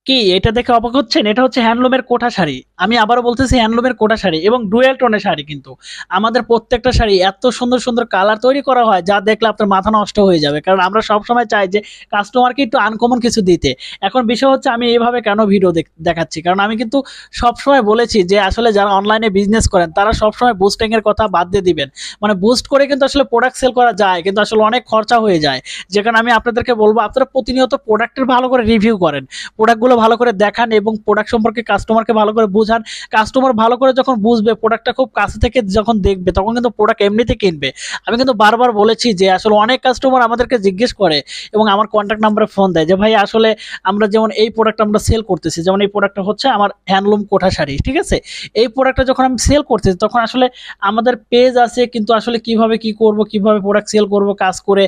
কি এটা দেখে অবাক হচ্ছেন? এটা হচ্ছে হ্যান্ডলুমের কোটা শাড়ি। আমি আবারও বলতেছি হ্যান্ডলুমের কোটা শাড়ি এবং ডুয়েল টোনের শাড়ি কিন্তু। আমাদের প্রত্যেকটা শাড়ি এত সুন্দর, সুন্দর কালার তৈরি করা হয় যা দেখলে আপনার মাথা নষ্ট হয়ে যাবে। কারণ আমরা সবসময় চাই যে কাস্টমারকে একটু আনকমন কিছু দিতে। এখন বিষয় হচ্ছে আমি এভাবে কেন ভিডিও দেখাচ্ছি? কারণ আমি কিন্তু সবসময় বলেছি যে আসলে যারা অনলাইনে বিজনেস করেন তারা সবসময় বুস্টিং এর কথা বাদ দিয়ে দিবেন। মানে বুস্ট করে কিন্তু আসলে প্রোডাক্ট সেল করা যায় কিন্তু আসলে অনেক খরচা হয়ে যায়। যেখানে আমি আপনাদেরকে বলব আপনারা প্রতিনিয়ত প্রোডাক্টের ভালো করে রিভিউ করেন। প্রোডাক্টগুলো ভালো করে দেখান এবং প্রোডাক্ট সম্পর্কে কাস্টমারকে ভালো করে বুঝান। কাস্টমার ভালো করে যখন বুঝবে, প্রোডাক্টটা খুব কাছে থেকে যখন দেখবে, তখন কিন্তু প্রোডাক্ট এমনিতে কিনবে। আমি কিন্তু বারবার বলেছি যে আসলে অনেক কাস্টমার আমাদেরকে জিজ্ঞেস করে এবং আমার কন্ট্যাক্ট নাম্বারে ফোন দেয় যে ভাই আসলে আমরা যেমন এই প্রোডাক্ট আমরা সেল করতেছি, যেমন এই প্রোডাক্টটা হচ্ছে আমার হ্যান্ডলুম কোঠা শাড়ি, ঠিক আছে? এই প্রোডাক্টটা যখন আমি সেল করতেছি তখন আসলে আমাদের পেজ আছে, কিন্তু আসলে কিভাবে কি করব, কিভাবে প্রোডাক্ট সেল করব কাজ করে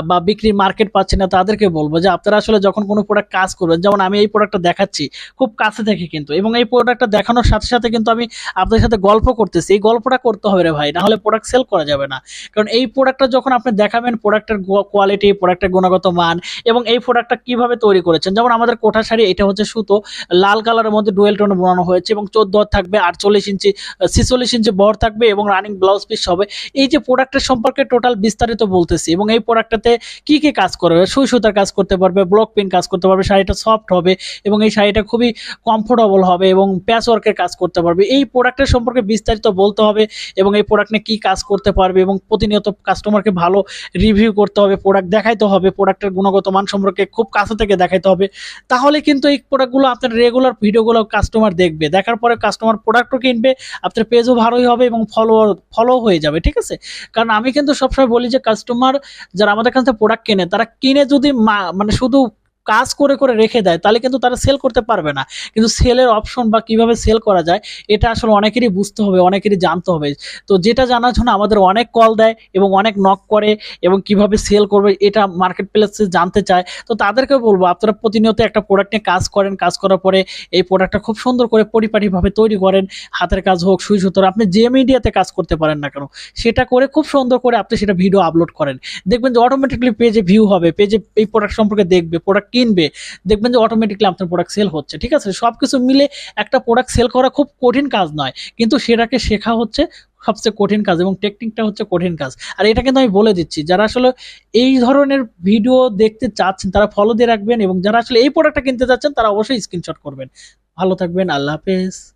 বা বিক্রির মার্কেট পাচ্ছি না, তাদেরকে বলবো যে আপনারা আসলে যখন কোনো প্রোডাক্ট কাজ করবেন, যেমন আমি এই প্রোডাক্টটা দেখাচ্ছি খুব কাছে থেকে কিন্তু, এবং এই প্রোডাক্টটা দেখানোর সাথে সাথে কিন্তু আমি আপনাদের সাথে গল্প করতেছি। এই গল্পটা করতে হবে রে ভাই, না হলে প্রোডাক্ট সেল করা যাবে না। কারণ এই প্রোডাক্টটা যখন আপনি দেখাবেন, প্রোডাক্টের কোয়ালিটি, প্রোডাক্টের গুণগত মান এবং এই প্রোডাক্টটা কিভাবে তৈরি করেছেন। যেমন আমাদের কোঠা শাড়ি, এটা হচ্ছে সুতো, লাল কালারের মধ্যে ডুয়েল টোনে বানানো হয়েছে এবং 14 হাত থাকবে, 48 ইঞ্চি 46 ইঞ্চি বহর থাকবে এবং রানিং ব্লাউজ পিস হবে। এই যে প্রোডাক্টের সম্পর্কে টোটাল বিস্তারিত বলতেছি, এবং এই প্রোডাক্টটাতে কি কি কাজ করবে, সুই সুতার কাজ করতে পারবে, ব্লক পিন কাজ করতে পারবে, শাড়িটা সফট হবে এবং এই শাড়িটা খুবই কমফোর্টেবল হবে এবং প্যাচ ওয়ার্কের কাজ করতে পারবে। এই প্রোডাক্টের সম্পর্কে বিস্তারিত বলতে হবে এবং এই প্রোডাক্ট নিয়ে কি কাজ করতে পারবে এবং প্রতিনিয়ত কাস্টমারকে ভালো রিভিউ করতে হবে, প্রোডাক্ট দেখাইতে হবে, প্রোডাক্টের গুণগত মান সম্পর্কে খুব কাছে থেকে দেখাইতে হবে। তাহলে কিন্তু এই প্রোডাক্টগুলো আপনার রেগুলার ভিডিওগুলো কাস্টমার দেখবে, দেখার পরে কাস্টমার প্রোডাক্টও কিনবে, আপনার পেজও ভালোই হবে এবং ফলো হয়ে যাবে, ঠিক আছে? কারণ আমি কিন্তু সবসময় বলি যে কাস্টমার যারা আমাদের কাছে প্রোডাক্ট কেনে, তারা কিনে যদি মানে শুধু কাজ করে করে রেখে দেয়, তাহলে কিন্তু তারা সেল করতে পারবে না। কিন্তু সেলের অপশন বা কিভাবে সেল করা যায়, এটা আসলে অনেকেরই বুঝতে হবে, অনেকেরই জানতে হবে। তো যেটা জানার জন্য আমাদের অনেক কল দেয় এবং অনেক নক করে এবং কিভাবে সেল করবে এটা মার্কেট প্লেসে জানতে চায়। তো তাদেরকে বলবো আপনারা প্রতিনিয়ত একটা প্রোডাক্ট নিয়ে কাজ করেন, কাজ করার পরে এই প্রোডাক্টটা খুব সুন্দর করে পরিপাটিভাবে তৈরি করেন। হাতের কাজ হোক, সুই সুতোর, আপনি যে মিডিয়াতে কাজ করতে পারেন না কেন, সেটা করে খুব সুন্দর করে আপনি সেটা ভিডিও আপলোড করেন। দেখবেন যে অটোমেটিকলি পেজে ভিউ হবে, পেজে এই প্রোডাক্ট সম্পর্কে দেখবে, প্রোডাক্ট কিনবে, দেখবেন যে অটোমেটিকলি আপনার প্রোডাক্ট সেল হচ্ছে, ঠিক আছে? সবকিছু মিলে একটা প্রোডাক্ট সেল করা খুব কঠিন কাজ নয়, কিন্তু সেটাকে শেখা হচ্ছে সবচেয়ে কঠিন কাজ এবং টেকনিকটা হচ্ছে কঠিন কাজ। আর এটা কিন্তু আমি বলে দিচ্ছি, যারা আসলে এই ধরনের ভিডিও দেখতে চাচ্ছেন তারা ফলো দিয়ে রাখবেন এবং যারা আসলে এই প্রোডাক্টটা কিনতে চাচ্ছেন তারা অবশ্যই স্ক্রিনশট করবেন। ভালো থাকবেন, আল্লাহ হাফেজ।